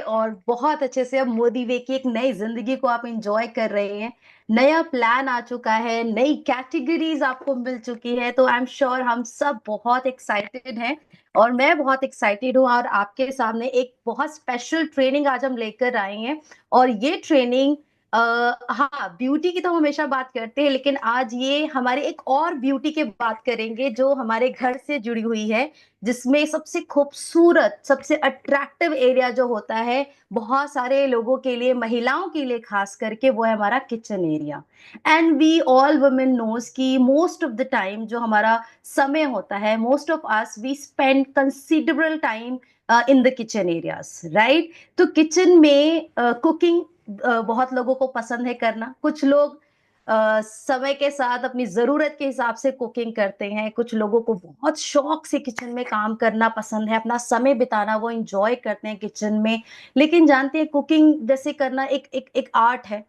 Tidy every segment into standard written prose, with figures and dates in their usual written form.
और बहुत अच्छे से अब मोदी वे की एक नई जिंदगी को आप एंजॉय कर रहे हैं। नया प्लान आ चुका है, नई कैटेगरीज आपको मिल चुकी है, तो आई एम श्योर हम सब बहुत एक्साइटेड हैं। और मैं बहुत एक्साइटेड हूँ, और आपके सामने एक बहुत स्पेशल ट्रेनिंग आज हम लेकर आए हैं। और ये ट्रेनिंग हाँ, ब्यूटी की तो हम हमेशा बात करते हैं, लेकिन आज ये हमारे एक और ब्यूटी के बात करेंगे जो हमारे घर से जुड़ी हुई है, जिसमें सबसे खूबसूरत, सबसे अट्रैक्टिव एरिया जो होता है बहुत सारे लोगों के लिए, महिलाओं के लिए खास करके, वो है हमारा kitchen area. And we all women knows कि मोस्ट ऑफ द टाइम जो हमारा समय होता है, most of us we spend considerable time in the kitchen areas, right? तो किचन में कुकिंग बहुत लोगों को पसंद है करना। कुछ लोग समय के साथ अपनी जरूरत के हिसाब से कुकिंग करते हैं, कुछ लोगों को बहुत शौक से किचन में काम करना पसंद है, अपना समय बिताना वो एंजॉय करते हैं किचन में। लेकिन जानते हैं, कुकिंग जैसे करना एक एक एक आर्ट है,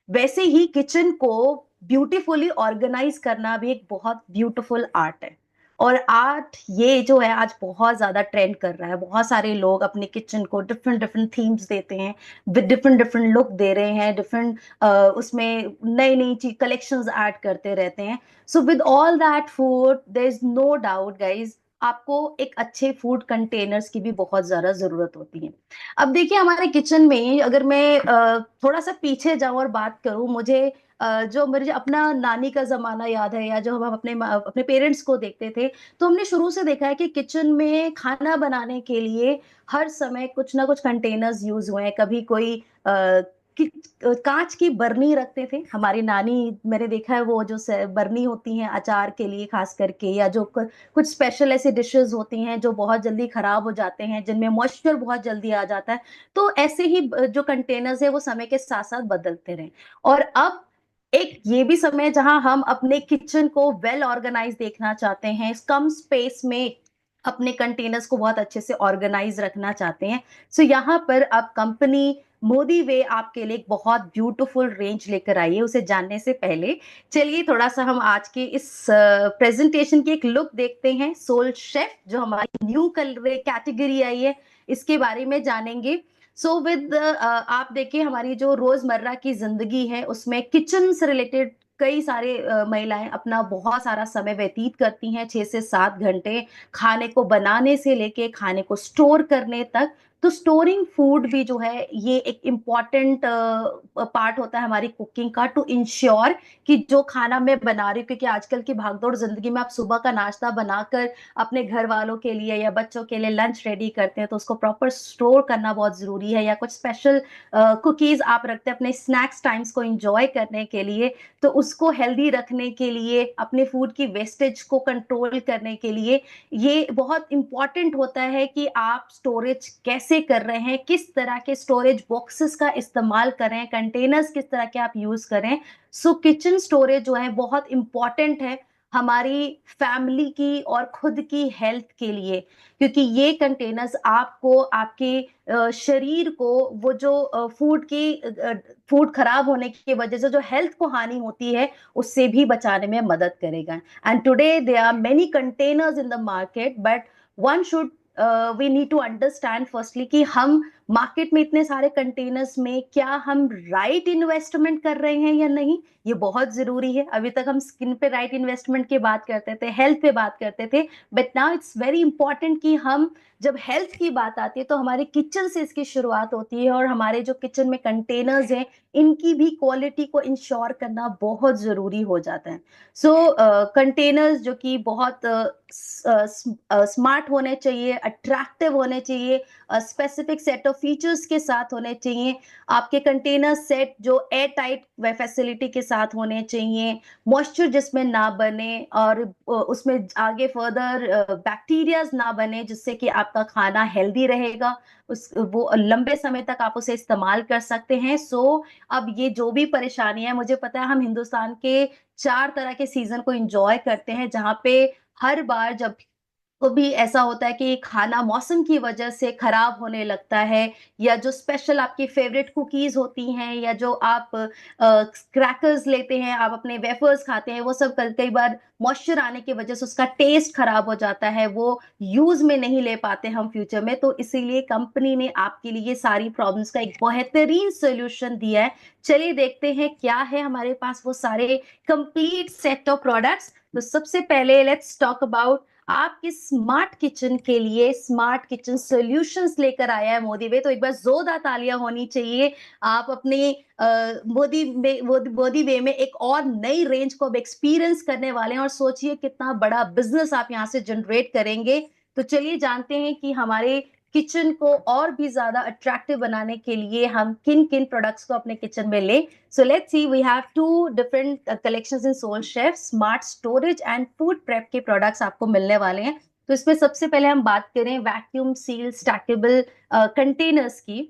वैसे ही किचन को ब्यूटीफुली ऑर्गेनाइज करना भी एक बहुत ब्यूटीफुल आर्ट है। और आर्ट ये जो है आज बहुत ज्यादा ट्रेंड कर रहा है, बहुत सारे लोग अपने किचन को डिफरेंट डिफरेंट थीम्स देते हैं, विद डिफरेंट डिफरेंट लुक दे रहे हैं, डिफरेंट उसमें नई नई चीज कलेक्शंस ऐड करते रहते हैं। So with all that food, there is no doubt guys, आपको एक अच्छे फूड कंटेनर्स की भी बहुत ज्यादा जरूरत होती है। अब देखिए, हमारे किचन में अगर मैं थोड़ा सा पीछे जाऊं और बात करूं, मुझे जो मेरे जो अपना नानी का जमाना याद है, या जो हम अपने अपने पेरेंट्स को देखते थे, तो हमने शुरू से देखा है कि किचन में खाना बनाने के लिए हर समय कुछ ना कुछ कंटेनर्स यूज हुए हैं। कभी कोई कि, कांच की बर्नी रखते थे हमारी नानी, मैंने देखा है, वो जो बर्नी होती हैं अचार के लिए खास करके, या जो कुछ स्पेशल ऐसी डिशेस होती हैं जो बहुत जल्दी खराब हो जाते हैं, जिनमें मॉइस्चर बहुत जल्दी आ जाता है, तो ऐसे ही जो कंटेनर्स है वो समय के साथ साथ बदलते रहे। और अब एक ये भी समय है जहां हम अपने किचन को वेल ऑर्गेनाइज देखना चाहते हैं, कम स्पेस में अपने कंटेनर्स को बहुत अच्छे से ऑर्गेनाइज रखना चाहते हैं। सो यहाँ पर अब कंपनी मोदी वे आपके लिए एक बहुत ब्यूटीफुल रेंज लेकर आई है। उसे जानने से पहले चलिए थोड़ा सा हम आज के इस प्रेजेंटेशन की एक लुक देखते हैं। सोल शेफ जो हमारी न्यू कलर कैटेगरी आई है, इसके बारे में जानेंगे। सो विद आप देखिए, हमारी जो रोजमर्रा की जिंदगी है उसमें किचन से रिलेटेड कई सारे महिलाएं अपना बहुत सारा समय व्यतीत करती हैं, 6 से 7 घंटे, खाने को बनाने से लेके खाने को स्टोर करने तक। तो स्टोरिंग फूड भी जो है ये एक इम्पॉर्टेंट पार्ट होता है हमारी कुकिंग का, टू इंश्योर कि जो खाना मैं बना रही हूँ, क्योंकि आजकल की भागदौड़ जिंदगी में आप सुबह का नाश्ता बनाकर अपने घर वालों के लिए या बच्चों के लिए लंच रेडी करते हैं, तो उसको प्रॉपर स्टोर करना बहुत जरूरी है। या कुछ स्पेशल कुकीज आप रखते हैं अपने स्नैक्स टाइम्स को एंजॉय करने के लिए, तो उसको हेल्दी रखने के लिए, अपने फूड की वेस्टेज को कंट्रोल करने के लिए, ये बहुत इंपॉर्टेंट होता है कि आप स्टोरेज कैसे कर रहे हैं, किस तरह के स्टोरेज बॉक्सेस का इस्तेमाल करें, कंटेनर्स किस तरह के आप यूज करें। सो किचन स्टोरेज जो है बहुत इंपॉर्टेंट है हमारी फैमिली की और खुद की हेल्थ के लिए, क्योंकि ये कंटेनर्स आपको, आपके शरीर को, वो जो फूड खराब होने की वजह से जो हेल्थ को हानि होती है, उससे भी बचाने में मदद करेगा। And today there are many containers in the market, but one should we need to understand firstly कि हम मार्केट में इतने सारे कंटेनर्स में क्या हम राइट इन्वेस्टमेंट कर रहे हैं या नहीं, ये बहुत जरूरी है। अभी तक हम स्किन पे राइट इन्वेस्टमेंट की बात करते थे, हेल्थ पे बात करते थे, but now it's very important कि हम, जब हेल्थ की बात आती है तो हमारे किचन से इसकी शुरुआत होती है, और हमारे जो किचन में कंटेनर्स हैं इनकी भी क्वालिटी को इंश्योर करना बहुत जरूरी हो जाता है। सो कंटेनर्स जो कि बहुत स्मार्ट होने चाहिए, अट्रैक्टिव होने चाहिए, स्पेसिफिक सेट ऑफ फीचर्स के साथ होने चाहिए। आपके कंटेनर सेट जो एयर टाइट फैसिलिटी के साथ होने चाहिए, मॉइस्चर जिसमें ना बने, और उसमें आगे फर्दर बैक्टीरियाज ना बने, जिससे कि आपका खाना हेल्दी रहेगा, उस वो लंबे समय तक आप उसे इस्तेमाल कर सकते हैं। सो अब ये जो भी परेशानी है, मुझे पता है हम हिंदुस्तान के 4 तरह के सीजन को एंजॉय करते हैं, जहां पे हर बार जब कभी ऐसा होता है कि खाना मौसम की वजह से खराब होने लगता है, या जो स्पेशल आपकी फेवरेट कुकीज होती हैं, या जो आप क्रैकर्स लेते हैं, आप अपने वेफर्स खाते हैं, वो सब कई कई बार मॉइस्चर आने की वजह से उसका टेस्ट खराब हो जाता है, वो यूज में नहीं ले पाते हम फ्यूचर में। तो इसीलिए कंपनी ने आपके लिए सारी प्रॉब्लम्स का एक बेहतरीन सोल्यूशन दिया है। चलिए देखते हैं क्या है हमारे पास वो सारे कंप्लीट सेट ऑफ प्रोडक्ट्स। तो सबसे पहले लेट्स टॉक अबाउट आपके स्मार्ट किचन के लिए स्मार्ट किचन सॉल्यूशंस लेकर आया है मोदी वे। तो एक बार जोरदार तालियां होनी चाहिए। आप अपने मोदी वे में एक और नई रेंज को अब एक्सपीरियंस करने वाले हैं, और सोचिए कितना बड़ा बिजनेस आप यहाँ से जनरेट करेंगे। तो चलिए जानते हैं कि हमारे किचन को और भी ज्यादा अट्रैक्टिव बनाने के लिए हम किन किन प्रोडक्ट्स को अपने किचन में ले। So let's see, we have two different collections in Soul Chef, smart storage and food prep के प्रोडक्ट्स आपको मिलने वाले हैं। तो इसमें सबसे पहले हम बात करें वैक्यूम सील स्टैकेबल कंटेनर्स की।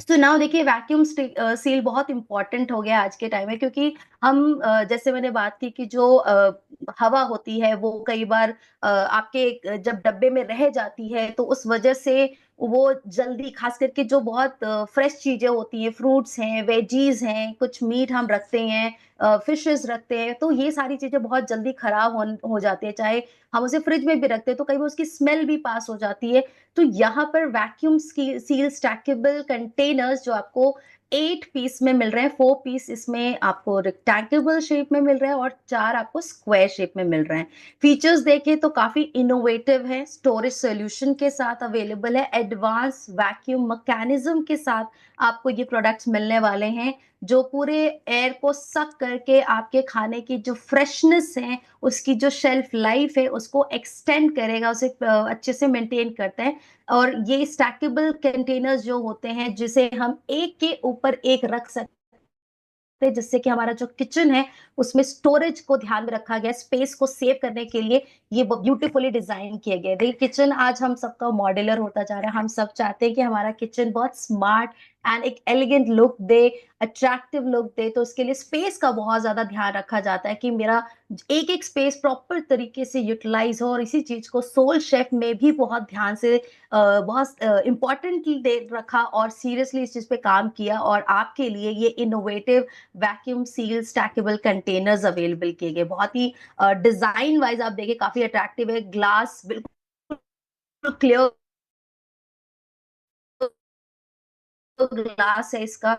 तो नाउ देखिए, वैक्यूम सील बहुत इंपॉर्टेंट हो गया आज के टाइम में, क्योंकि हम जैसे मैंने बात की कि जो हवा होती है वो कई बार आपके जब डब्बे में रह जाती है, तो उस वजह से वो जल्दी, खास करके जो बहुत फ्रेश चीजें होती हैं, फ्रूट्स हैं, वेजीज हैं, कुछ मीट हम रखते हैं, फिशेस रखते हैं, तो ये सारी चीजें बहुत जल्दी खराब हो जाती है। चाहे हम उसे फ्रिज में भी रखते हैं तो कई बार उसकी स्मेल भी पास हो जाती है। तो यहाँ पर वैक्यूम सील स्टैकेबल कंटेनर्स जो आपको 8 पीस में मिल रहे हैं, 4 पीस इसमें आपको रेक्टेंगल शेप में मिल रहा है और 4 आपको स्क्वायर शेप में मिल रहे हैं। फीचर्स देखें तो काफी इनोवेटिव है, स्टोरेज सोल्यूशन के साथ अवेलेबल है, एडवांस वैक्यूम मैकेनिज्म के साथ आपको ये प्रोडक्ट्स मिलने वाले हैं, जो पूरे एयर को सक करके आपके खाने की जो फ्रेशनेस है, उसकी जो शेल्फ लाइफ है, उसको एक्सटेंड करेगा, उसे अच्छे से मेंटेन करता है। और ये स्टैकेबल कंटेनर्स जो होते हैं, जिसे हम एक के ऊपर एक रख सकते हैं, जिससे कि हमारा जो किचन है उसमें स्टोरेज को ध्यान में रखा गया, स्पेस को सेव करने के लिए ये ब्यूटीफुली डिजाइन किया गया। देखिए, किचन आज हम सबका मॉड्यूलर होता जा रहा है, हम सब चाहते हैं कि हमारा किचन बहुत स्मार्ट एंड एक एलिगेंट लुक दे, अट्रैक्टिव लुक दे। तो उसके लिए स्पेस का बहुत ज्यादा ध्यान रखा जाता है कि मेरा एक एक स्पेस प्रॉपर तरीके से यूटिलाइज हो, और इसी चीज को सोल शेफ में भी बहुत ध्यान से बहुत इंपॉर्टेंटली दे रखा और सीरियसली इस चीज पे काम किया, और आपके लिए ये innovative vacuum seal stackable containers available किए गए। बहुत ही डिजाइन वाइज आप देखिए काफी अट्रैक्टिव है, ग्लास बिल्कुल क्लियर ग्लास है इसका,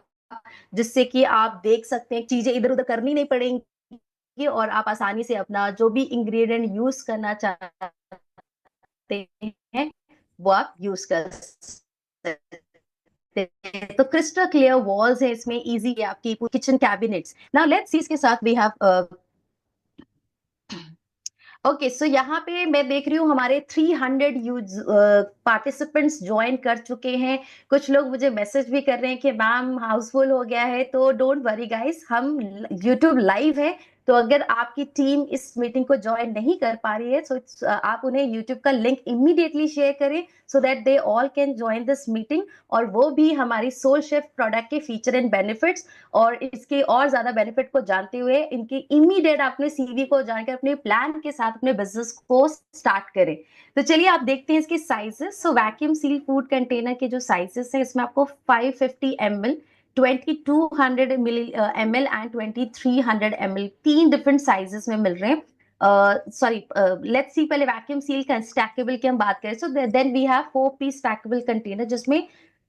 जिससे कि आप देख सकते हैं, चीजें इधर उधर करनी नहीं पड़ेंगी, और आप आसानी से अपना जो भी इंग्रेडिएंट यूज करना चाहते हैं वो आप यूज कर सकते हैं। तो क्रिस्टल क्लियर वॉल्स है इसमें, इजी है आपकी kitchen cabinets. Now let's see, इसके साथ वी हैव ओके, सो यहाँ पे मैं देख रही हूँ हमारे 300 यूज पार्टिसिपेंट्स ज्वाइन कर चुके हैं। कुछ लोग मुझे मैसेज भी कर रहे हैं कि मैम हाउसफुल हो गया है। तो डोंट वरी गाइस, हम यूट्यूब लाइव है, तो अगर आपकी टीम इस मीटिंग को ज्वाइन नहीं कर पा रही है, तो आप उन्हें यूट्यूब का लिंक इमीडिएटली शेयर करें, so that they all can join this meeting, और वो भी हमारी सोल शेफ प्रोडक्ट के फीचर एंड बेनिफिट्स और इसके और ज्यादा बेनिफिट को जानते हुए इनकी इमीडिएट अपने सीवी को जानकर अपने प्लान के साथ अपने बिजनेस को स्टार्ट करें। तो चलिए आप देखते हैं इसके साइजेस। सो वैक्यूम सील फूड कंटेनर के जो साइजेस हैं, इसमें आपको 550 ml, 2200 ml and 2300 ml, 3 different sizes में मिल रहे हैं। सॉरी, लेट्स सी, पहले वैक्यूम सील स्टैकेबल की हम बात करें। So then we have 4 piece stackable container, जिसमें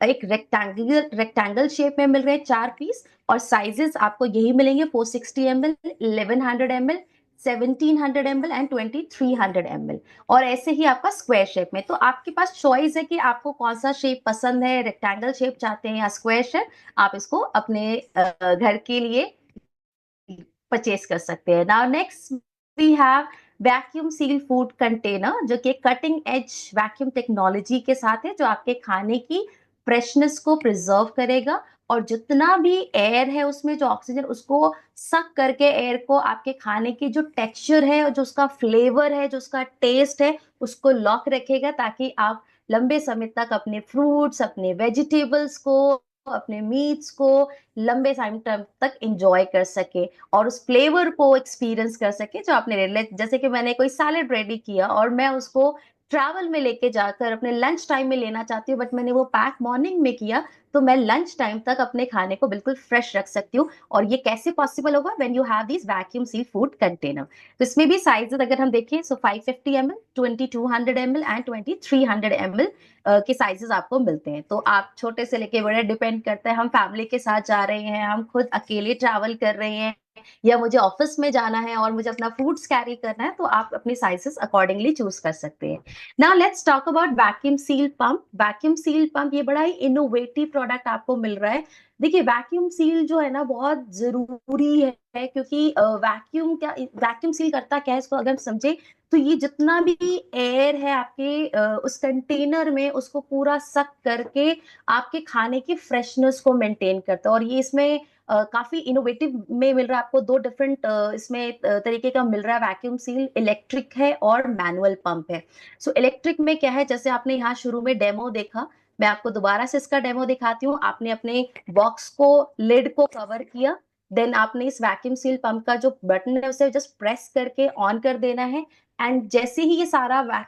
एक रेक्टेंगल शेप में मिल रहे हैं 4 पीस, और साइजेस आपको यही मिलेंगे, 460 ml, 1100 ml, 1700 ml and 2300 ml। और ऐसे ही आपका स्क्वायर शेप में। तो आपके पास चॉइस है कि आपको कौन सा शेप पसंद है, रेक्टेंगल शेप चाहते हैं या स्क्वायर शेप, आप इसको अपने घर के लिए परचेज कर सकते हैं। Now next we have vacuum seal food container, जो कि कटिंग एज वैक्यूम टेक्नोलॉजी के साथ है, जो आपके खाने की फ्रेशनेस को प्रिजर्व करेगा, और जितना भी एयर है उसमें जो ऑक्सीजन, उसको सक करके एयर को आपके खाने की जो टेक्सचर है, जो उसका फ्लेवर है, जो उसका टेस्ट है, उसको लॉक रखेगा, ताकि आप लंबे समय तक अपने फ्रूट्स, अपने वेजिटेबल्स को, अपने मीट्स को लंबे टाइम तक एंजॉय कर सके, और उस फ्लेवर को एक्सपीरियंस कर सके जो आपने जैसे कि मैंने कोई सैलेड रेडी किया और मैं उसको ट्रैवल में लेके जाकर अपने लंच टाइम में लेना चाहती हूँ, बट मैंने वो पैक मॉर्निंग में किया, तो मैं लंच टाइम तक अपने खाने को बिल्कुल फ्रेश रख सकती हूँ। और ये कैसे पॉसिबल होगा? When you have this vacuum seal food container. तो इसमें भी साइजेस अगर हम देखें, सो 550 ml, 2200 ml एंड 2300 ml के साइजेस आपको मिलते हैं। तो आप छोटे से लेके बड़े, डिपेंड करता है हम फैमिली के साथ जा रहे हैं, हम खुद अकेले ट्रैवल कर रहे हैं, या मुझे ऑफिस में जाना है और मुझे अपना फूड्स कैरी करना है, तो आप अपनी साइजेस अकॉर्डिंगली चूज कर सकते हैं। Now let's talk about vacuum seal pump. Vacuum seal pump ये बड़ा ही इनोवेटिव प्रोडक्ट आपको मिल रहा है। देखिए, वैक्यूम सील जो है ना बहुत जरूरी है, क्योंकि वैक्यूम सील करता क्या है, इसको अगर हम समझे तो ये जितना भी एयर है आपके उस कंटेनर में, उसको पूरा सक करके आपके खाने की फ्रेशनेस को मेंटेन करता है। और ये इसमें काफी इनोवेटिव में मिल रहा है आपको। दो डिफरेंट इसमें तरीके का मिल रहा है वैक्यूम सील, इलेक्ट्रिक है और मैनुअल पंप है। सो इलेक्ट्रिक में क्या है, जैसे आपने यहाँ शुरू में डेमो देखा, मैं आपको दोबारा से इसका डेमो दिखाती हूँ। आपने अपने बॉक्स को, लिड को कवर किया, देन आपने इस वैक्यूम सील पंप का जो बटन है उसे जस्ट प्रेस करके ऑन कर देना है। एंड जैसे ही ये सारा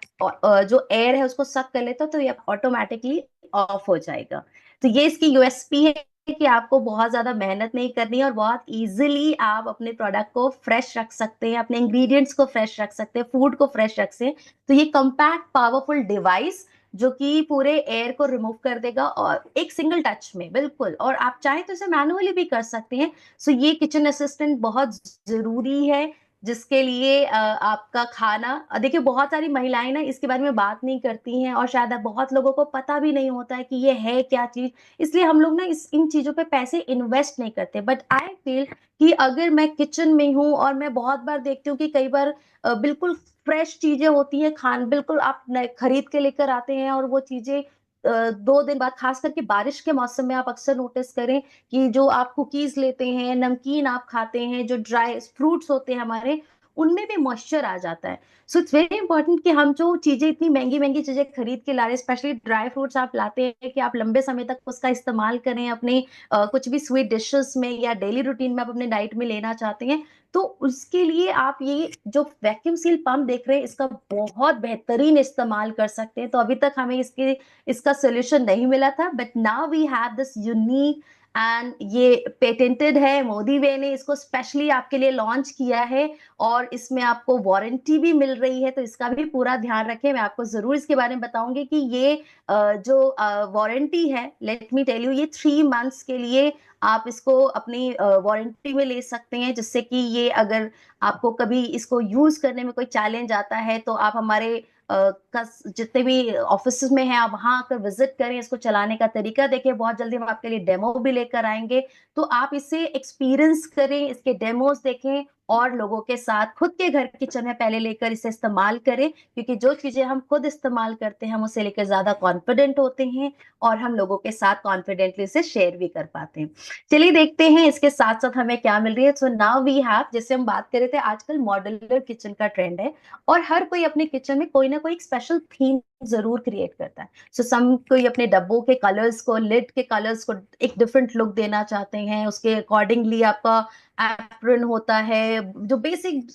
जो एयर है उसको सक कर लेता है, तो ये ऑटोमेटिकली ऑफ हो जाएगा। तो ये इसकी यूएसपी है कि आपको बहुत ज्यादा मेहनत नहीं करनी है और बहुत इजीली आप अपने प्रोडक्ट को फ्रेश रख सकते हैं, अपने इंग्रेडिएंट्स को फ्रेश रख सकते हैं, फूड को फ्रेश रख सकते हैं। तो ये कम्पैक्ट पावरफुल डिवाइस जो कि पूरे एयर को रिमूव कर देगा, और एक सिंगल टच में बिल्कुल। और आप चाहें तो इसे मैनुअली भी कर सकते हैं। सो ये किचन असिस्टेंट बहुत जरूरी है, जिसके लिए आपका खाना, देखिए बहुत सारी महिलाएं ना इसके बारे में बात नहीं करती हैं, और शायद बहुत लोगों को पता भी नहीं होता है कि ये है क्या चीज। इसलिए हम लोग ना इन चीजों पे पैसे इन्वेस्ट नहीं करते। बट आई फील कि अगर मैं किचन में हूँ, और मैं बहुत बार देखती हूँ कि कई बार बिल्कुल फ्रेश चीजें होती हैं, खान बिल्कुल आप खरीद के लेकर आते हैं, और वो चीजें 2 दिन बाद, खास करके बारिश के मौसम में आप अक्सर नोटिस करें कि जो आप कुकीज लेते हैं, नमकीन आप खाते हैं, जो ड्राई फ्रूट्स होते हैं हमारे, उनमें भी मॉइस्चर आ जाता है। सो इट्स वेरी इंपॉर्टेंट कि हम जो चीजें, इतनी महंगी महंगी चीजें खरीद के ला रहे हैं, स्पेशली ड्राई फ्रूट्स आप लाते हैं, कि आप लंबे समय तक उसका इस्तेमाल करें अपने कुछ भी स्वीट डिशेस में, या डेली रूटीन में आप अपने डाइट में लेना चाहते हैं। तो उसके लिए आप ये जो वैक्यूम सील पंप देख रहे हैं, इसका बहुत बेहतरीन इस्तेमाल कर सकते हैं। तो अभी तक हमें इसका सोल्यूशन नहीं मिला था, but now we have this unique, and ये पेटेंटेड है, मोदी वे ने इसको स्पेशली आपके लिए लॉन्च किया है। और इसमें आपको वारंटी भी मिल रही है, तो इसका भी पूरा ध्यान रखें। मैं आपको जरूर इसके बारे में बताऊंगी कि ये जो वारंटी है, लेट मी टेल यू, ये 3 मंथ्स के लिए आप इसको अपनी वारंटी में ले सकते हैं, जिससे कि ये, अगर आपको कभी इसको यूज करने में कोई चैलेंज आता है, तो आप हमारे जितने भी ऑफिस में हैं, आप वहां आकर विजिट करें, इसको चलाने का तरीका देखें। बहुत जल्दी हम आपके लिए डेमो भी लेकर आएंगे, तो आप इसे एक्सपीरियंस करें, इसके डेमोस देखें, और लोगों के साथ खुद के घर किचन में पहले लेकर इसे इस्तेमाल करें। क्योंकि जो चीजें हम खुद इस्तेमाल करते हैं, हम उसे लेकर ज्यादा कॉन्फिडेंट होते हैं, और हम लोगों के साथ कॉन्फिडेंटली इसे शेयर भी कर पाते हैं। चलिए देखते हैं इसके साथ साथ हमें क्या मिल रही है। सो नाउ वी हैव, जैसे हम बात कर रहे थे, आजकल मॉड्यूलर किचन का ट्रेंड है, और हर कोई अपने किचन में कोई ना कोई एक स्पेशल थीम जरूर क्रिएट करता है। सो सम कोई अपने डब्बों के कलर्स को, लिड के कलर्स को एक डिफरेंट लुक देना चाहते हैं, उसके अकॉर्डिंगली आपका एप्रन होता है, जो बेसिक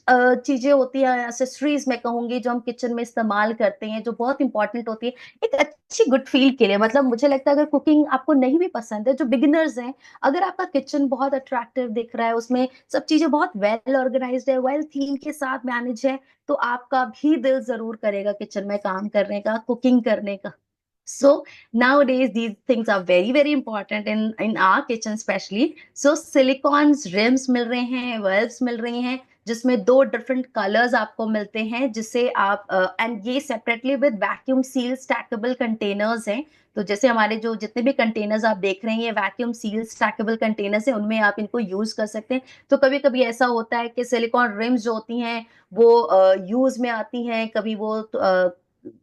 चीजें होती हैं, एक्सेसरीज मैं कहूंगी, जो हम किचन में इस्तेमाल करते हैं, जो बहुत इंपॉर्टेंट होती है एक अच्छी गुड फील के लिए। मतलब मुझे लगता है अगर कुकिंग आपको नहीं भी पसंद है, जो बिगिनर्स हैं, अगर आपका किचन बहुत अट्रैक्टिव दिख रहा है, उसमें सब चीजें बहुत वेल ऑर्गेनाइज्ड है, वेल थीम के साथ मैनेज है, तो आपका भी दिल जरूर करेगा किचन में काम करने का, कुकिंग करने का। So nowadays these things are very very important in our kitchen especially. So silicons rims मिल रहे हैं, valves मिल रही हैं, जिसमें 2 डिफरेंट कलर्स आपको मिलते हैं, जिसे आप एंड ये separately with vacuum seal stackable containers हैं। तो जैसे हमारे जो जितने भी कंटेनर्स आप देख रहे हैं, ये वैक्यूम सील स्टैकेबल कंटेनर्स हैं, उनमें आप इनको यूज कर सकते हैं। तो कभी कभी ऐसा होता है कि सिलिकॉन रिम्स जो होती हैं वो यूज में आती हैं, कभी वो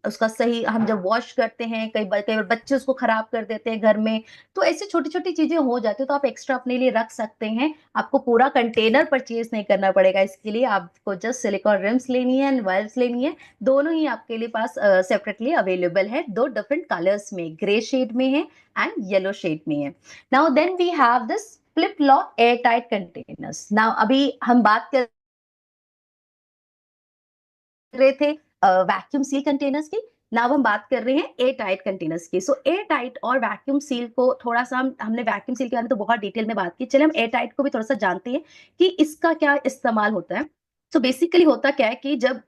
उसका सही, हम जब वॉश करते हैं, कई बार बच्चे उसको खराब कर देते हैं घर में, तो ऐसी छोटी छोटी चीजें हो जाती है, तो आप एक्स्ट्रा अपने लिए रख सकते हैं। आपको पूरा कंटेनर परचेज नहीं करना पड़ेगा इसके लिए, आपको जस्ट सिलिकॉन रिम्स लेनी है एंड वायर्स लेनी है। दोनों ही आपके लिए पास सेपरेटली अवेलेबल है, 2 डिफरेंट कलर्स में, ग्रे शेड में है एंड येलो शेड में है। Now then we have this flip lock air tight containers. Now अभी हम बात कर रहे थे वैक्यूम सील कंटेनर्स की। नाउ हम बात कर रहे हैं एयर टाइट कंटेनर्स की। सो एयर टाइट और वैक्यूम सील को थोड़ा सा हमने वैक्यूम सील के बारे में तो बहुत डिटेल में बात की, चले हम एयर टाइट को भी थोड़ा सा जानते हैं कि इसका क्या इस्तेमाल होता है। सो बेसिकली होता क्या है कि जब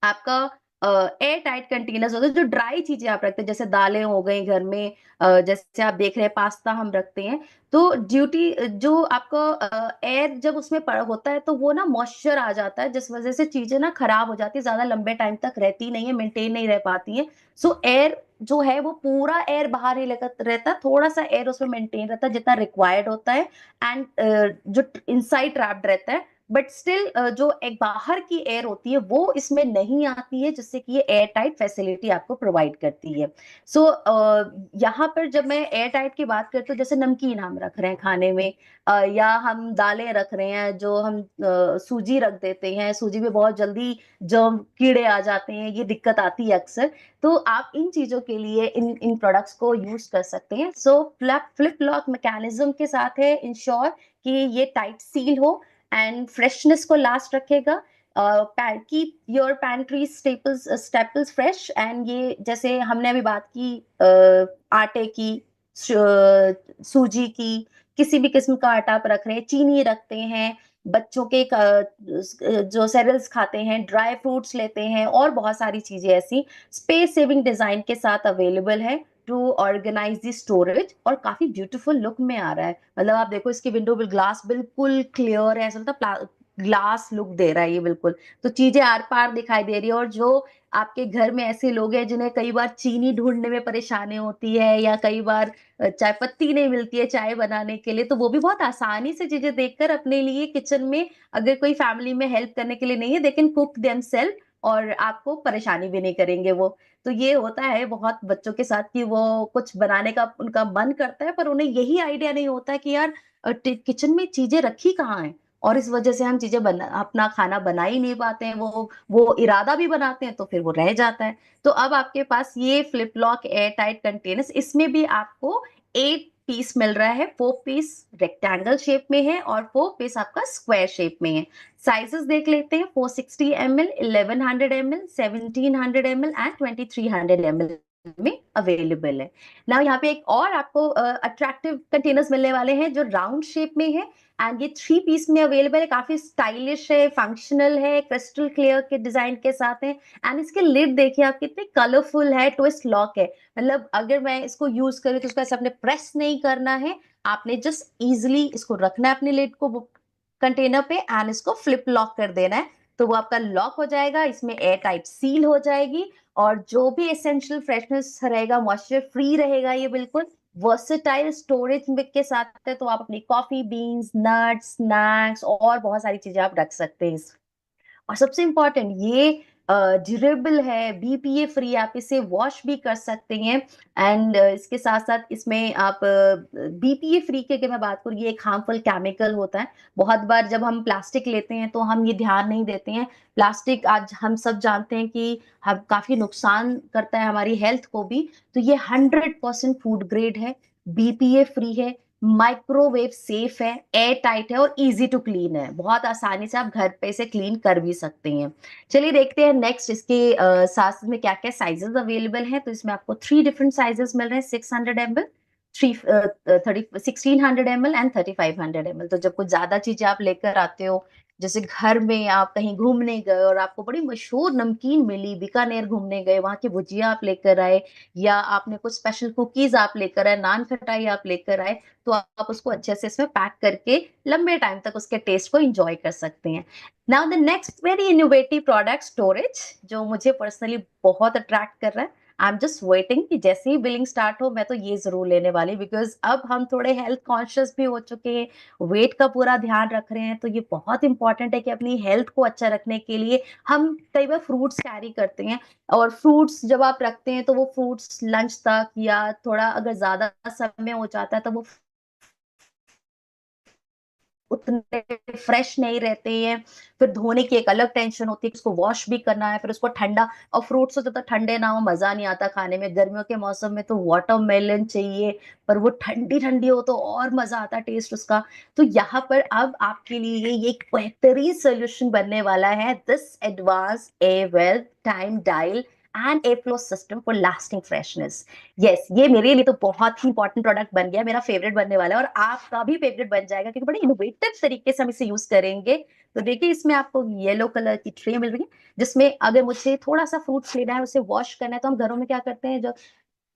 आपका एयर टाइट कंटेनर्स होते हैं, जो ड्राई चीजें आप रखते हैं, जैसे दालें हो गई घर में, जैसे आप देख रहे हैं पास्ता हम रखते हैं, तो ड्यूटी जो आपका एयर जब उसमें होता है तो वो ना मॉइस्चर आ जाता है, जिस वजह से चीजें ना खराब हो जाती है, ज्यादा लंबे टाइम तक रहती नहीं है, मेंटेन नहीं रह पाती है। सो एयर जो है वो पूरा एयर बाहर नहीं रहता, थोड़ा सा एयर उसमें मेंटेन रहता है जितना रिक्वायर्ड होता है, एंड जो इनसाइड ट्रैप्ड रहता है, बट स्टिल जो एक बाहर की एयर होती है वो इसमें नहीं आती है, जिससे कि ये एयर टाइट फैसिलिटी आपको प्रोवाइड करती है। सो यहाँ पर जब मैं एयर टाइट की बात करती हूँ, जैसे नमकीन हम रख रहे हैं खाने में, या हम दालें रख रहे हैं, जो हम सूजी रख देते हैं, सूजी में बहुत जल्दी जर्म कीड़े आ जाते हैं, ये दिक्कत आती है अक्सर। तो आप इन चीजों के लिए इन इन प्रोडक्ट्स को यूज कर सकते हैं। सो फ्लिप लॉक मैकेनिज्म के साथ है, इंश्योर कि ये टाइट सील हो एंड फ्रेशनेस को लास्ट रखेगा। Keep your pantry staples fresh, and ये जैसे हमने अभी बात की आटे की, सूजी की, किसी भी किस्म का आटा आप रख रहे हैं, चीनी रखते हैं, बच्चों के जो सेरेल्स खाते हैं, ड्राई फ्रूट्स लेते हैं, और बहुत सारी चीजें ऐसी स्पेस सेविंग डिजाइन के साथ अवेलेबल है टू ऑर्गेनाइज दी स्टोरेज, और काफी ब्यूटीफुल लुक में आ रहा है। मतलब आप देखो इसकी विंडो ग्लास बिल्कुल क्लियर है, ऐसा मतलब ग्लास लुक दे रहा है ये बिल्कुल। तो चीजें आर पार दिखाई दे रही है, और जो आपके घर में ऐसे लोग हैं जिन्हें कई बार चीनी ढूंढने में परेशानी होती है, या कई बार चाय पत्ती नहीं मिलती है चाय बनाने के लिए, तो वो भी बहुत आसानी से चीजें देखकर अपने लिए किचन में, अगर कोई फैमिली में हेल्प करने के लिए नहीं है, दे कैन कुक देमसेल्फ, और आपको परेशानी भी नहीं करेंगे वो। तो ये होता है बहुत बच्चों के साथ कि वो कुछ बनाने का उनका मन करता है, पर उन्हें यही आइडिया नहीं होता है कि यार किचन में चीजें रखी कहाँ है, और इस वजह से हम चीजें अपना खाना बना ही नहीं पाते हैं। वो इरादा भी बनाते हैं तो फिर वो रह जाता है। तो अब आपके पास ये flip lock air tight containers, इसमें भी आपको 8 पीस मिल रहा है। 4 पीस रेक्टेंगल शेप में है, और 4 पीस आपका स्क्वायर शेप में है। साइजेस देख लेते हैं, 460 ml, 1100 ml, 1700 ml and 2300 ml में अवेलेबल है। ना यहाँ पे एक और आपको अट्रैक्टिव कंटेनर्स मिलने वाले हैं जो राउंड शेप में है, एंड ये 3 पीस में अवेलेबल है, काफी स्टाइलिश है, फंक्शनल है, क्रिस्टल क्लियर के डिजाइन के साथ है, एंड इसके लिड देखिए आप कितने कलरफुल है, ट्विस्ट लॉक है। मतलब अगर मैं इसको यूज करूँ तो उसको ऐसे आपने प्रेस नहीं करना है, आपने जस्ट इजिली इसको रखना है अपने लिड को कंटेनर पे, एंड इसको फ्लिप लॉक कर देना है, तो वो आपका लॉक हो जाएगा, इसमें एयर टाइट सील हो जाएगी, और जो भी एसेंशियल फ्रेशनेस रहेगा, मॉइस्चर फ्री रहेगा ये बिल्कुल। वर्सेटाइल स्टोरेज के साथ है, तो आप अपनी कॉफी बीन्स, नट्स, स्नैक्स और बहुत सारी चीजें आप रख सकते हैं। और सबसे इंपॉर्टेंट, ये ड्यूरेबल है, बीपीए फ्री, आप इसे वॉश भी कर सकते हैं, एंड इसके साथ साथ इसमें आप बीपीए फ्री की अगर मैं बात करूँ, ये एक हार्मफुल केमिकल होता है। बहुत बार जब हम प्लास्टिक लेते हैं तो हम ये ध्यान नहीं देते हैं, प्लास्टिक आज हम सब जानते हैं कि हम काफी नुकसान करता है हमारी हेल्थ को भी। तो ये 100% फूड ग्रेड है, बीपीए फ्री है, माइक्रोवेव सेफ है, एयर टाइट है, और इजी टू क्लीन है, बहुत आसानी से आप घर पे इसे क्लीन कर भी सकते हैं। चलिए देखते हैं नेक्स्ट इसके साथ में क्या क्या साइजेस अवेलेबल हैं। तो इसमें आपको 3 डिफरेंट साइजेस मिल रहे हैं, 600 ml, three 1600 ml and 3500 ml। तो जब कुछ ज्यादा चीजें आप लेकर आते हो, जैसे घर में आप कहीं घूमने गए और आपको बड़ी मशहूर नमकीन मिली, बीकानेर घूमने गए, वहां की भुजिया आप लेकर आए, या आपने कुछ स्पेशल कुकीज आप लेकर आए, नान खटाई आप लेकर आए, तो आप उसको अच्छे से इसमें पैक करके लंबे टाइम तक उसके टेस्ट को एंजॉय कर सकते हैं। Now the next very innovative product, storage, जो मुझे पर्सनली बहुत अट्रैक्ट कर रहा है। आई एम जस्ट वेटिंग कि जैसे ही बिलिंग स्टार्ट हो मैं तो ये जरूर लेने वाली, बिकॉज अब हम थोड़े हेल्थ कॉन्शियस भी हो चुके हैं, वेट का पूरा ध्यान रख रहे हैं, तो ये बहुत इंपॉर्टेंट है कि अपनी हेल्थ को अच्छा रखने के लिए हम कई बार फ्रूट्स कैरी करते हैं, और फ्रूट्स जब आप रखते हैं तो वो फ्रूट्स लंच तक, या थोड़ा अगर ज्यादा समय हो जाता है तो वो उतने फ्रेश नहीं रहते हैं। फिर धोने की एक अलग टेंशन होती है कि उसको वॉश भी करना है, फिर उसको ठंडा, और फ्रूट्स तो ज्यादा ठंडे ना हो मजा नहीं आता खाने में। गर्मियों के मौसम में तो वाटरमेलन चाहिए, पर वो ठंडी ठंडी हो तो और मजा आता है टेस्ट उसका। तो यहाँ पर अब आपके लिए ये एक बेहतरीन सोल्यूशन बनने वाला है, this advance A well time dial and A flow system for lasting freshness. Yes, ये मेरे लिए तो बहुत ही इंपॉर्टेंट प्रोडक्ट बन गया, मेरा फेवरेट बनने वाला है, और आपका भी फेवरेट बन जाएगा क्योंकि बड़े इनोवेटिव तरीके से हम इसे यूज करेंगे। तो देखिए, इसमें आपको येलो कलर की ट्रे मिल रही है, जिसमें अगर मुझे थोड़ा सा फ्रूट्स लेना है, उसे वॉश करना है, तो हम घरों में क्या करते हैं, जो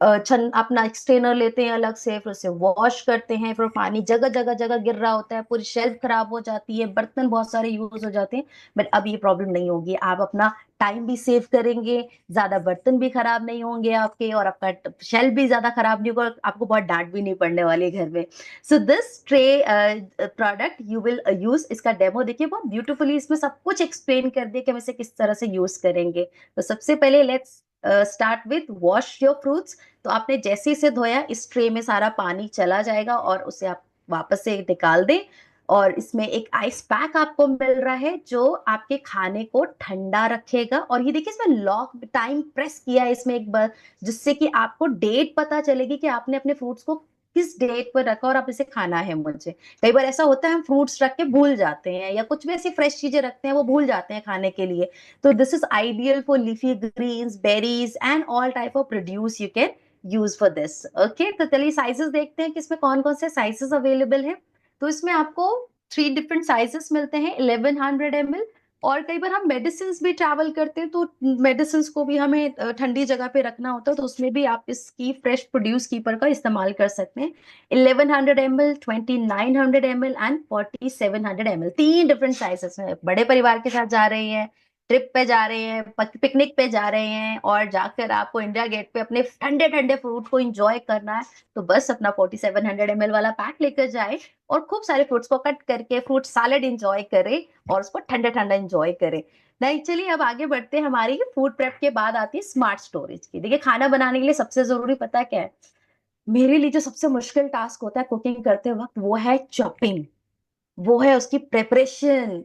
छन अपना स्ट्रेनर लेते हैं अलग से, फिर उसे वॉश करते हैं, फिर पानी जगह जगह जगह गिर रहा होता है, पूरी शेल्फ खराब हो जाती है, बर्तन बहुत सारे यूज हो जाते हैं। बट अब ये प्रॉब्लम नहीं होगी, आप अपना टाइम भी सेव करेंगे, ज्यादा बर्तन भी खराब नहीं होंगे आपके, और आपका शेल्फ भी ज्यादा खराब नहीं होगा, और आपको बहुत डांट भी नहीं पड़ने वाली है घर में। So this tray product you will use, इसका डेमो देखिए, बहुत ब्यूटीफुली इसमें सब कुछ एक्सप्लेन कर दिया कि हम इसे किस तरह से यूज करेंगे। तो सबसे पहले let's start with wash your fruits. तो आपने जैसे इसे धोया, इस ट्रे में सारा पानी चला जाएगा और उसे आप वापस से निकाल दें। और इसमें एक आइस पैक आपको मिल रहा है जो आपके खाने को ठंडा रखेगा। और ये देखिए, इसमें लॉक टाइम प्रेस किया है इसमें एक बार, जिससे कि आपको डेट पता चलेगी कि आपने अपने फ्रूट्स को किस डेट पर रखा और आप इसे खाना है मुझे। कई बार ऐसा होता है हम फ्रूट्स रख के भूल जाते हैं, या कुछ भी ऐसी फ्रेश चीजें रखते हैं वो भूल जाते हैं खाने के लिए। तो this is ideal for leafy greens, berries and all type of produce you can use for this. Okay, तो चलिए साइजेस देखते हैं कि इसमें कौन कौन से साइजेस अवेलेबल हैं। तो इसमें आपको 3 डिफरेंट साइजेस मिलते हैं, 1100 ml। और कई बार हम मेडिसिन भी ट्रैवल करते हैं, तो मेडिसिन को भी हमें ठंडी जगह पे रखना होता है, तो उसमें भी आप इसकी फ्रेश प्रोड्यूस कीपर का इस्तेमाल कर सकते हैं। 1100 ml, 2900 ml and 4700 ml, 3 different sizes हैं। बड़े परिवार के साथ जा रहे हैं, ट्रिप पे जा रहे हैं, पिकनिक पे जा रहे हैं, और जाकर आपको इंडिया गेट पे अपने ठंडे ठंडे फ्रूट को एंजॉय करना है, तो बस अपना 4700 ml वाला पैक लेकर जाए, और खूब सारे फ्रूट्स को कट करके फ्रूट सैलेड एंजॉय करे, और उसको ठंडा ठंडा एंजॉय करे। नहीं, चलिए अब आगे बढ़ते हैं। हमारी फूड प्रेप के बाद आती है स्मार्ट स्टोरेज की। देखिए, खाना बनाने के लिए सबसे जरूरी पता है क्या है? मेरे लिए जो सबसे मुश्किल टास्क होता है कुकिंग करते वक्त, वो है चॉपिंग, वो है उसकी प्रेपरेशन,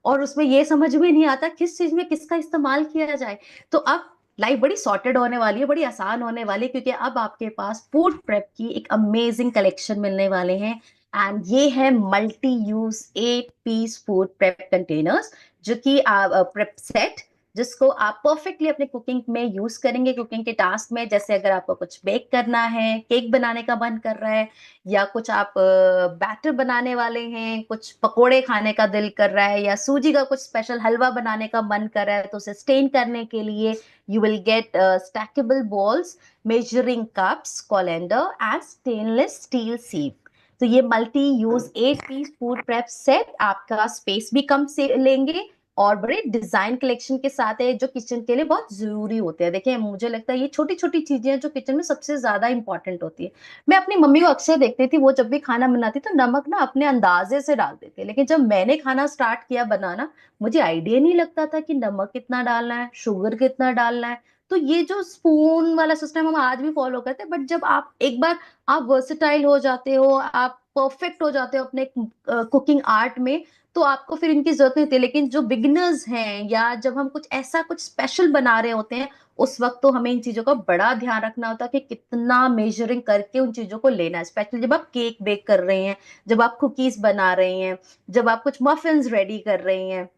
और उसमें ये समझ में नहीं आता किस चीज में किसका इस्तेमाल किया जाए। तो अब लाइफ बड़ी सॉर्टेड होने वाली है, बड़ी आसान होने वाली है, क्योंकि अब आपके पास फूड प्रेप की एक अमेजिंग कलेक्शन मिलने वाले हैं। एंड ये है multi use 8 piece food prep containers, जो कि प्रेप सेट, जिसको आप परफेक्टली अपने कुकिंग में यूज करेंगे, कुकिंग के टास्क में। जैसे अगर आपको कुछ बेक करना है, केक बनाने का मन कर रहा है, या कुछ आप बैटर बनाने वाले हैं, कुछ पकोड़े खाने का दिल कर रहा है, या सूजी का कुछ स्पेशल हलवा बनाने का मन कर रहा है, तो उसे स्टेन करने के लिए you will get stackable bowls, measuring cups, colander and stainless steel sieve. तो ये multi use 8 piece food prep set आपका स्पेस भी कम से लेंगे, और बड़े डिजाइन कलेक्शन के साथ है, जो किचन के लिए बहुत जरूरी होते हैं। देखिए, मुझे लगता है ये छोटी छोटी चीजें हैं जो किचन में सबसे ज्यादा इंपॉर्टेंट होती है। मैं अपनी मम्मी को अक्सर देखती थी, वो जब भी खाना बनाती तो नमक ना अपने अंदाजे से डाल देती, लेकिन जब मैंने खाना स्टार्ट किया बनाना, मुझे आइडिया नहीं लगता था कि नमक कितना डालना है, शुगर कितना डालना है। तो ये जो स्पून वाला सिस्टम हम आज भी फॉलो करते हैं, बट जब आप एक बार आप वर्सेटाइल हो जाते हो, आप परफेक्ट हो जाते हो अपने कुकिंग आर्ट में, तो आपको फिर इनकी जरूरत नहीं होती। लेकिन जो बिगिनर्स हैं, या जब हम कुछ ऐसा कुछ स्पेशल बना रहे होते हैं, उस वक्त तो हमें इन चीजों का बड़ा ध्यान रखना होता है कि कितना मेजरिंग करके उन चीजों को लेना है, स्पेशली जब आप केक बेक कर रहे हैं, जब आप कुकीज बना रहे हैं, जब आप कुछ मफिन्स रेडी कर रहे हैं।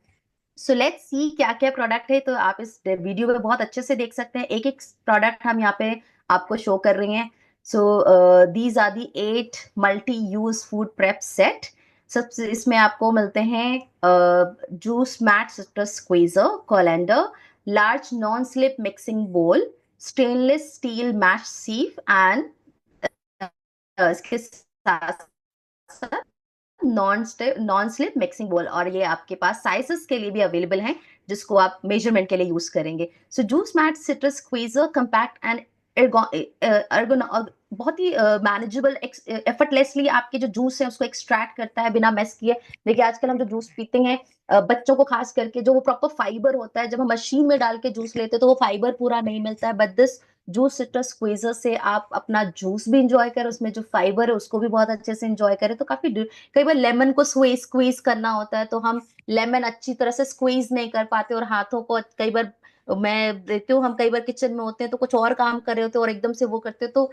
सो लेट्स सी क्या क्या प्रोडक्ट है। तो आप इस वीडियो में बहुत अच्छे से देख सकते हैं, एक एक प्रोडक्ट हम यहाँ पे आपको शो कर रहे हैं। So these are the 8 multi use food prep set. सबसे इसमें आपको मिलते हैं juice mat citrus squeezer, colander, large non slip mixing bowl, stainless steel mesh sieve, and इसके साथ नॉन स्लिप मिक्सिंग बोल। और ये आपके पास साइजेस के लिए भी अवेलेबल हैं, जिसको आप मेजरमेंट के लिए यूज करेंगे। So juice mat citrus squeezer compact and ergon, बहुत ही मैनेजेबल, एफर्टलेसली आपके जो जूस है उसको एक्सट्रैक्ट करता है बिना मेस किए। देखिए, आजकल हम जो जूस पीते हैं, बच्चों को खास करके, जो वो प्रॉपर फाइबर होता है, जब हम मशीन में डाल के जूस लेते हैं तो वो फाइबर पूरा नहीं मिलता है। But this juice citrus squeezer से आप अपना जूस भी इंजॉय करें, उसमें जो फाइबर है उसको भी बहुत अच्छे से इंजॉय करें। तो कई बार लेमन को स्क्वीज करना होता है, तो हम लेमन अच्छी तरह से स्क्वीज नहीं कर पाते, और हाथों को कई बार मैं देखती हूँ, हम कई बार किचन में होते हैं तो कुछ और काम कर रहे होते हैं और एकदम से वो करते हैं। तो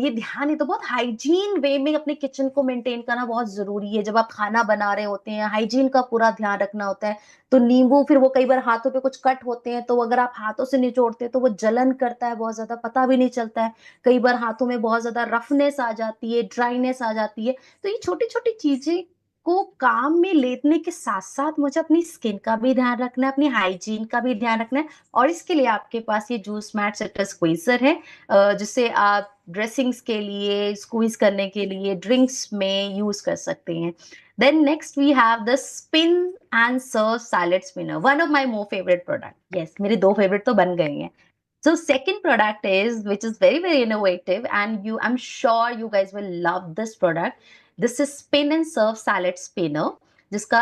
ये ध्यान है, तो बहुत हाइजीन वे में अपने किचन को मेंटेन करना बहुत जरूरी है। जब आप खाना बना रहे होते हैं, हाइजीन का पूरा ध्यान रखना होता है। तो नींबू फिर वो कई बार हाथों पे कुछ कट होते हैं, तो अगर आप हाथों से निचोड़ते हैं तो वो जलन करता है, बहुत ज्यादा पता भी नहीं चलता है। कई बार हाथों में बहुत ज्यादा रफनेस आ जाती है, ड्राइनेस आ जाती है। तो ये छोटी छोटी चीजें को काम में लेने के साथ साथ मुझे अपनी स्किन का भी ध्यान रखना है, अपनी हाइजीन का भी ध्यान रखना है। और इसके लिए आपके पास ये जूस मैट सिट्रस स्क्वीजर है, जिसे आप ड्रेसिंग्स के लिए, स्क्वीज करने के लिए, ड्रिंक्स में यूज कर सकते हैं। Then next we have the spin and serve salad spinner, one of my more favorite product. Yes, मेरे दो favorite तो बन गए हैं। So second product is, which is very very innovative, and I'm sure you guys will love this product. This is spin and serve salad spinner, जिसका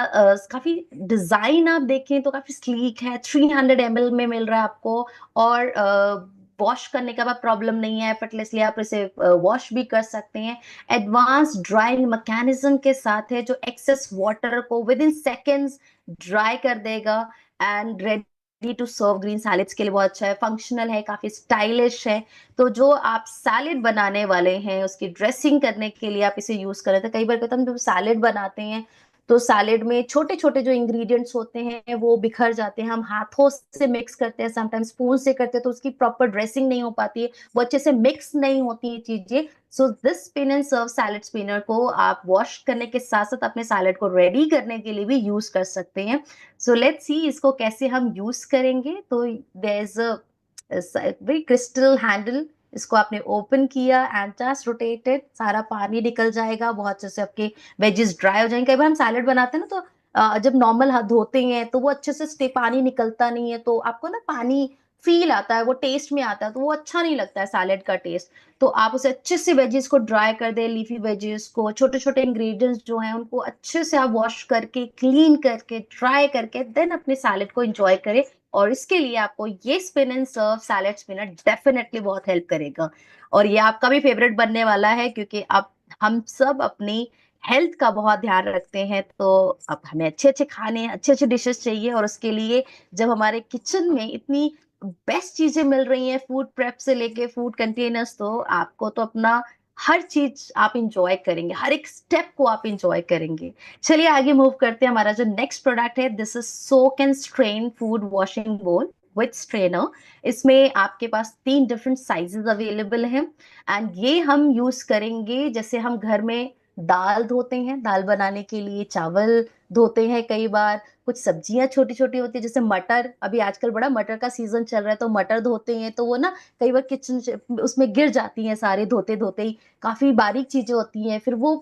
काफी design आप देखें तो काफी स्लीक है, 300 ml में मिल रहा है आपको। और वॉश करने का बाद प्रॉब्लम नहीं है, एफर्टलेसली आप इसे वॉश भी कर सकते हैं। एडवांस ड्राइंग मैकेनिज्म के साथ है, जो एक्सेस वाटर को विद इन सेकेंड्स ड्राई कर देगा। And ready to serve green salads के लिए बहुत अच्छा है, फंक्शनल है, काफी स्टाइलिश है। तो जो आप सैलेड बनाने वाले हैं उसकी ड्रेसिंग करने के लिए आप इसे यूज कर रहे थे। कई बार कहते हैं हम जब सैलेड बनाते हैं तो सैलेड में छोटे छोटे जो इंग्रेडिएंट्स होते हैं वो बिखर जाते हैं, हम हाथों से मिक्स करते हैं, समटाइम्स स्पून से करते हैं, तो उसकी प्रॉपर ड्रेसिंग नहीं हो पाती है, वो अच्छे से मिक्स नहीं होती है चीजें। So this spin and serve salad spinner को आप वॉश करने के साथ साथ अपने सैलेड को रेडी करने के लिए भी यूज कर सकते हैं। सो लेट्स सी इसको कैसे हम यूज करेंगे। तो there is a very crystal handle, इसको आपने ओपन किया एंड जस्ट रोटेटेड, सारा पानी निकल जाएगा, बहुत अच्छे से आपके वेजेस ड्राई हो जाएंगे। कई बार हम सैलेड बनाते हैं ना, तो जब नॉर्मल हाथ धोते हैं तो वो अच्छे से पानी निकलता नहीं है, तो आपको ना पानी फील आता है, वो टेस्ट में आता है, तो वो अच्छा नहीं लगता है सैलेड का टेस्ट। तो आप उसे अच्छे से वेजेस को ड्राई कर दे, लीफी वेजेस को, छोटे छोटे इंग्रेडिएंट्स जो हैं उनको अच्छे से आप वॉश करके, क्लीन करके, ड्राई करके देन अपने सैलेड को एंजॉय करें। और इसके लिए आपको ये spin and serve salad spinner definitely बहुत हेल्प करेगा। और ये आपका भी फेवरेट बनने वाला है, क्योंकि अब हम सब अपनी हेल्थ का बहुत ध्यान रखते हैं, तो अब हमें अच्छे अच्छे खाने, अच्छे अच्छे डिशेस चाहिए। और उसके लिए जब हमारे किचन में इतनी बेस्ट चीजें मिल रही हैं, फूड प्रेप से लेके फूड कंटेनर्स, तो आपको तो अपना हर चीज आप इंजॉय करेंगे, हर एक स्टेप को आप इंजॉय करेंगे। चलिए आगे मूव करते हैं। हमारा जो नेक्स्ट प्रोडक्ट है, this is soak and strain food washing बोल विथ स्ट्रेनर। इसमें आपके पास 3 डिफरेंट साइजेस अवेलेबल हैं, एंड ये हम यूज करेंगे जैसे हम घर में दाल धोते हैं, दाल बनाने के लिए चावल धोते हैं, कई बार कुछ सब्जियां छोटी छोटी होती है जैसे मटर, अभी आजकल बड़ा मटर का सीजन चल रहा है, तो मटर धोते हैं, तो वो ना कई बार किचन उसमें गिर जाती हैं सारे धोते धोते ही, काफी बारीक चीजें होती हैं, फिर वो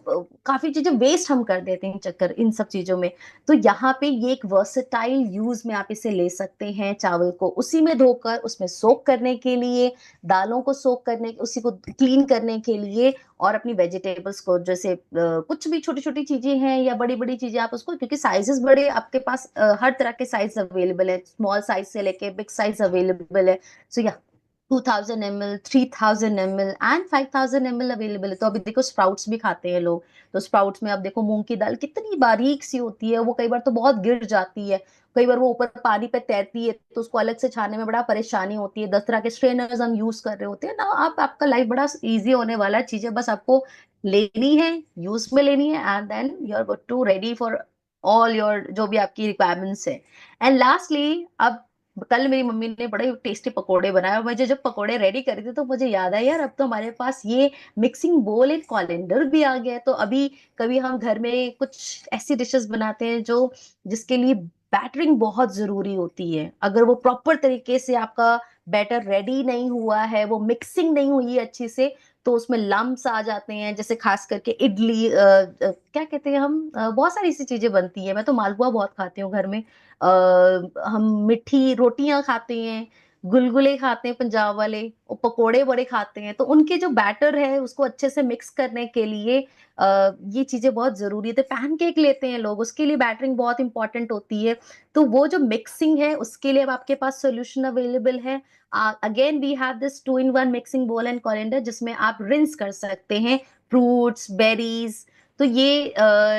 काफी चीजें वेस्ट हम कर देते हैं चक्कर इन सब चीजों में। तो यहाँ पे ये एक वर्सेटाइल यूज में आप इसे ले सकते हैं, चावल को उसी में धोकर उसमें सोक करने के लिए, दालों को सोक करने, उसी को क्लीन करने के लिए, और अपनी वेजिटेबल्स को, जैसे कुछ भी छोटी छोटी चीजें हैं या बड़ी बड़ी चीजें, आप उसको, क्योंकि साइजेस बड़े आपके पास हर तरह के साइज अवेलेबल है, स्मॉल साइज से लेके बिग साइज अवेलेबल है। सो या 2000 ml, 3000 ml and 5000 ml available है। तो अभी देखो स्प्राउट्स भी खाते हैं लोग, तो स्प्राउट्स में अब देखो मूंग की दाल कितनी बारीक सी होती है, वो कई बार तो बहुत गिर जाती है, कई बार वो ऊपर पानी पे तैरती है, तो उसको अलग से छानने में बड़ा परेशानी होती है। 10 तरह के स्ट्रेनर्स हम यूज कर रहे होते हैं ना, आप आपका लाइफ बड़ा इजी होने वाला है। चीजें बस आपको लेनी है, यूज में लेनी है, and then you are good to ready for all your जो भी आपकी रिक्वायरमेंट्स है। एंड लास्टली, अब कल मेरी मम्मी ने बड़े टेस्टी पकोड़े बनाए, और मुझे जब पकोड़े रेडी कर रही थी तो मुझे याद आया, यार अब तो हमारे पास ये मिक्सिंग बोल एक कॉलेंडर भी आ गया है। तो अभी कभी हम घर में कुछ ऐसी डिशेस बनाते हैं जो जिसके लिए बैटरिंग बहुत जरूरी होती है, अगर वो प्रॉपर तरीके से आपका बैटर रेडी नहीं हुआ है, वो मिक्सिंग नहीं हुई है अच्छी से, तो उसमें लम्स आ जाते हैं। जैसे खास करके इडली, क्या कहते हैं हम, बहुत सारी ऐसी चीजें बनती है, मैं तो मालपुआ बहुत खाती हूँ घर में, हम मीठी रोटियां खाते हैं, गुलगुले खाते हैं पंजाब वाले, और पकोड़े बड़े खाते हैं, तो उनके जो बैटर है उसको अच्छे से मिक्स करने के लिए ये चीजें बहुत जरूरी है। तो पैनकेक लेते हैं लोग, उसके लिए बैटरिंग बहुत इंपॉर्टेंट होती है। तो वो जो मिक्सिंग है उसके लिए अब आपके पास सोल्यूशन अवेलेबल है। Again we have this 2 in 1 mixing bowl and coriander, जिसमें आप रिंस कर सकते हैं फ्रूट्स, बेरीज। तो ये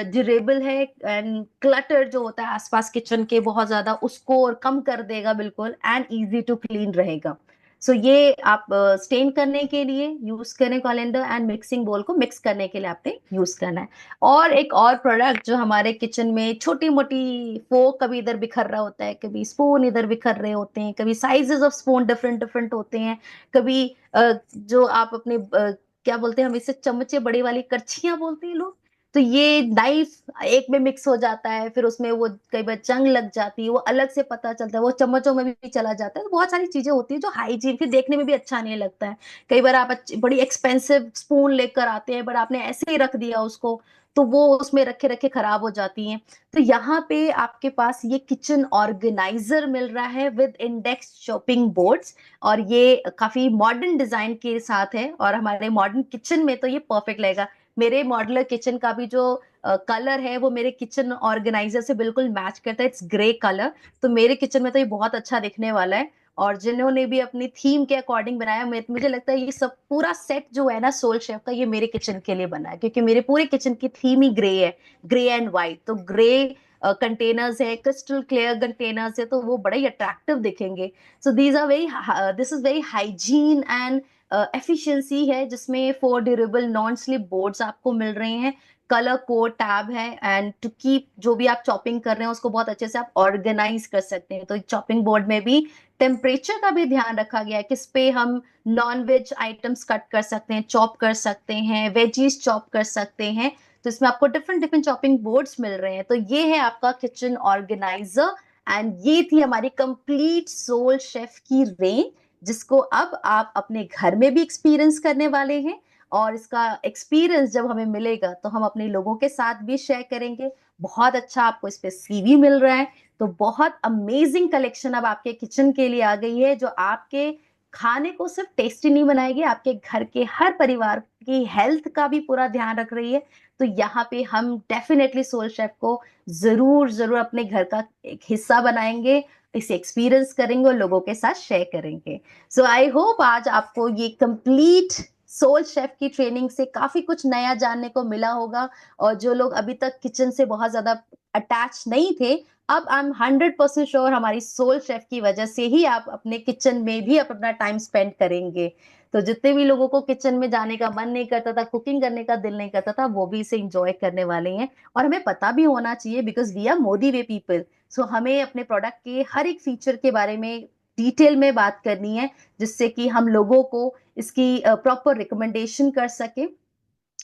ड्यूरेबल है, एंड क्लटर जो होता है आसपास किचन के बहुत ज्यादा, उसको और कम कर देगा बिल्कुल, एंड इजी टू क्लीन रहेगा। सो ये आप स्टेन करने के लिए यूज करें कॉलेंडर, एंड मिक्सिंग बोल को मिक्स करने के लिए आपने यूज करना है। और एक और प्रोडक्ट जो हमारे किचन में छोटी मोटी फोक कभी इधर बिखर रहा होता है, कभी स्पून इधर बिखर रहे होते हैं, कभी sizes of spoon different different होते हैं, कभी जो आप अपने क्या बोलते हैं, हम इसे चमचे बड़ी वाली करछियां बोलते हैं लोग, तो ये नाइफ एक में मिक्स हो जाता है, फिर उसमें वो कई बार जंग लग जाती है, वो अलग से पता चलता है, वो चम्मचों में भी चला जाता है। तो बहुत सारी चीजें होती है जो हाइजीन, फिर देखने में भी अच्छा नहीं लगता है। कई बार आप बड़ी एक्सपेंसिव स्पून लेकर आते हैं, बट आपने ऐसे ही रख दिया उसको, तो वो उसमें रखे रखे खराब हो जाती हैं। तो यहाँ पे आपके पास ये किचन ऑर्गेनाइजर मिल रहा है विद इंडेक्स शॉपिंग बोर्ड्स, और ये काफी मॉडर्न डिजाइन के साथ है, और हमारे मॉडर्न किचन में तो ये परफेक्ट लगेगा। मेरे मॉड्यूलर किचन का भी जो कलर है वो मेरे किचन ऑर्गेनाइजर से बिल्कुल मैच करता है, इट्स ग्रे कलर। तो मेरे किचन में तो ये बहुत अच्छा दिखने वाला है। और जिन्होंने भी अपनी थीम के अकॉर्डिंग बनाया, मुझे लगता है ये सब पूरा सेट जो है ना सोल शेफ का, ये मेरे किचन के लिए बना है, क्योंकि मेरे पूरे किचन की थीम ही ग्रे है, ग्रे एंड व्हाइट। तो ग्रे कंटेनर्स है, क्रिस्टल क्लियर कंटेनर्स है, तो वो बड़े ही अट्रैक्टिव दिखेंगे। So these are very, this is very hygiene and efficiency है, जिसमें 4 ड्यूरेबल नॉन स्लिप बोर्ड्स आपको मिल रहे हैं, कलर कोड टैब है, एंड टू कीप जो भी आप चॉपिंग कर रहे हैं उसको बहुत अच्छे से आप ऑर्गेनाइज कर सकते हैं। तो चॉपिंग बोर्ड में भी टेम्परेचर का भी ध्यान रखा गया है, किस पे हम नॉन वेज आइटम्स कट कर सकते हैं, चॉप कर सकते हैं, वेजीज चॉप कर सकते हैं। तो इसमें आपको डिफरेंट डिफरेंट चॉपिंग बोर्ड्स मिल रहे हैं। तो ये है आपका किचन ऑर्गेनाइजर, एंड ये थी हमारी कंप्लीट सोल शेफ की रेंज, जिसको अब आप अपने घर में भी एक्सपीरियंस करने वाले हैं। और इसका एक्सपीरियंस जब हमें मिलेगा तो हम अपने लोगों के साथ भी शेयर करेंगे। बहुत अच्छा आपको इस पे सीवी मिल रहा है। तो बहुत अमेजिंग कलेक्शन अब आपके किचन के लिए आ गई है, जो आपके खाने को सिर्फ टेस्टी नहीं बनाएगी, आपके घर के हर परिवार की हेल्थ का भी पूरा ध्यान रख रही है। तो यहाँ पे हम डेफिनेटली सोल शेफ को जरूर जरूर अपने घर का एक हिस्सा बनाएंगे, इसे एक्सपीरियंस करेंगे और लोगों के साथ शेयर करेंगे। सो आई होप आज आपको ये कंप्लीट सोल शेफ की ट्रेनिंग से काफी कुछ नया जानने को मिला होगा। और जो लोग अभी तक किचन से बहुत ज्यादा अटैच नहीं थे, अब आई एम 100% श्योर हमारी सोल शेफ की वजह से ही आप अपने किचन में भी आप अपना टाइम स्पेंड करेंगे। तो जितने भी लोगों को किचन में जाने का मन नहीं करता था, कुकिंग करने का दिल नहीं करता था, वो भी इसे इंजॉय करने वाले हैं। और हमें पता भी होना चाहिए, बिकॉज वी आर मोदी वे पीपल। सो हमें अपने प्रोडक्ट के हर एक फीचर के बारे में डिटेल में बात करनी है, जिससे कि हम लोगों को इसकी प्रॉपर रिकमेंडेशन कर सके।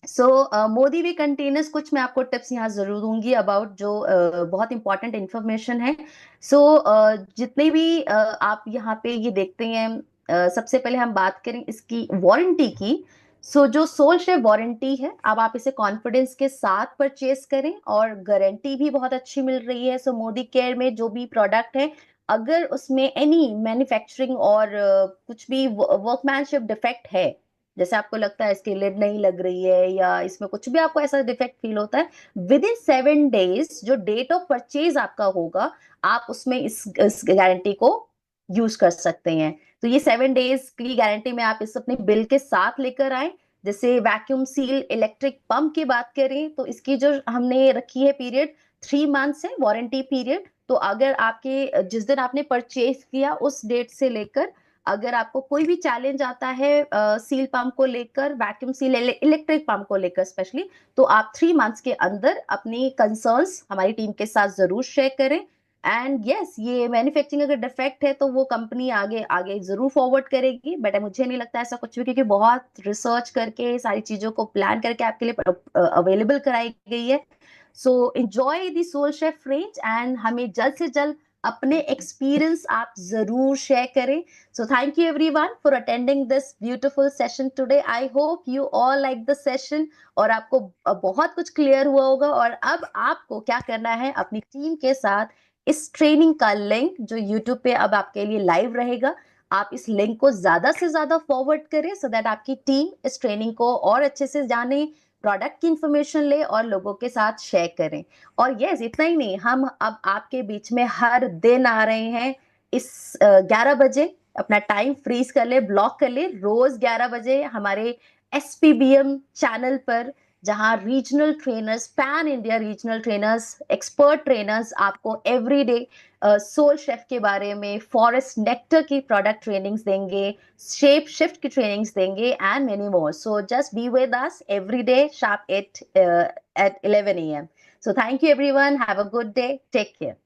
सो मोदी वे कंटेनर्स, कुछ मैं आपको टिप्स यहाँ जरूर दूंगी अबाउट, जो बहुत इंपॉर्टेंट इंफॉर्मेशन है। सो जितने भी आप यहाँ पे ये देखते हैं, सबसे पहले हम बात करें इसकी वारंटी की। सो जो सोल शेफ वारंटी है, अब आप इसे कॉन्फिडेंस के साथ परचेज करें, और गारंटी भी बहुत अच्छी मिल रही है। सो मोदी केयर में जो भी प्रोडक्ट है, अगर उसमें एनी मैन्युफैक्चरिंग और कुछ भी वर्कमैनशिप डिफेक्ट है, जैसे आपको लगता है इसकी लिड नहीं लग रही है, या इसमें कुछ भी आपको ऐसा डिफेक्ट फील होता है, विद इन 7 डेज जो डेट ऑफ परचेज आपका होगा, आप उसमें इस गारंटी को यूज कर सकते हैं। तो ये 7 डेज की गारंटी में आप इस अपने बिल के साथ लेकर आए। जैसे वैक्यूम सील इलेक्ट्रिक पंप की बात करें, तो इसकी जो हमने रखी है पीरियड, 3 मंथ्स है वारंटी पीरियड। तो अगर आपके जिस दिन आपने परचेज किया उस डेट से लेकर, अगर आपको कोई भी चैलेंज आता है सील पंप को लेकर, वैक्यूम सील इलेक्ट्रिक पंप को लेकर स्पेशली, तो आप 3 मंथ्स के अंदर अपनी कंसर्न्स हमारी टीम के साथ जरूर शेयर करें। एंड यस, ये मैन्युफैक्चरिंग अगर डिफेक्ट है तो वो कंपनी आगे आगे जरूर फॉरवर्ड करेगी, बट मुझे नहीं लगता ऐसा कुछ भी, क्योंकि बहुत रिसर्च करके सारी चीजों को प्लान करके आपके लिए अवेलेबल कराई गई है। So enjoy the Soul Chef range, and हमें जल्द से जल्द अपने एक्सपीरियंस आप जरूर शेयर करें। So thank you everyone for attending this beautiful session today. I hope you all like the session, और आपको बहुत कुछ क्लियर हुआ होगा। और अब आपको क्या करना है, अपनी टीम के साथ इस ट्रेनिंग का लिंक जो YouTube पे अब आपके लिए लाइव रहेगा, आप इस लिंक को ज्यादा से ज्यादा फॉरवर्ड करें सो दैट आपकी टीम इस ट्रेनिंग को और अच्छे से जाने, प्रोडक्ट की इंफॉर्मेशन ले और लोगों के साथ शेयर करें। और यस, इतना ही नहीं, हम अब आपके बीच में हर दिन आ रहे हैं इस 11 बजे। अपना टाइम फ्रीज कर ले, ब्लॉक कर ले, रोज 11 बजे हमारे SPBM चैनल पर, जहां regional trainers, pan India regional trainers, expert trainers आपको एवरी डे सोल शेफ के बारे में, फॉरेस्ट नेक्टर की प्रोडक्ट ट्रेनिंग्स देंगे, शेप शिफ्ट की ट्रेनिंग्स देंगे and many more. So just be with us every day sharp eight 11 AM. So thank you everyone. Have a good day. Take care.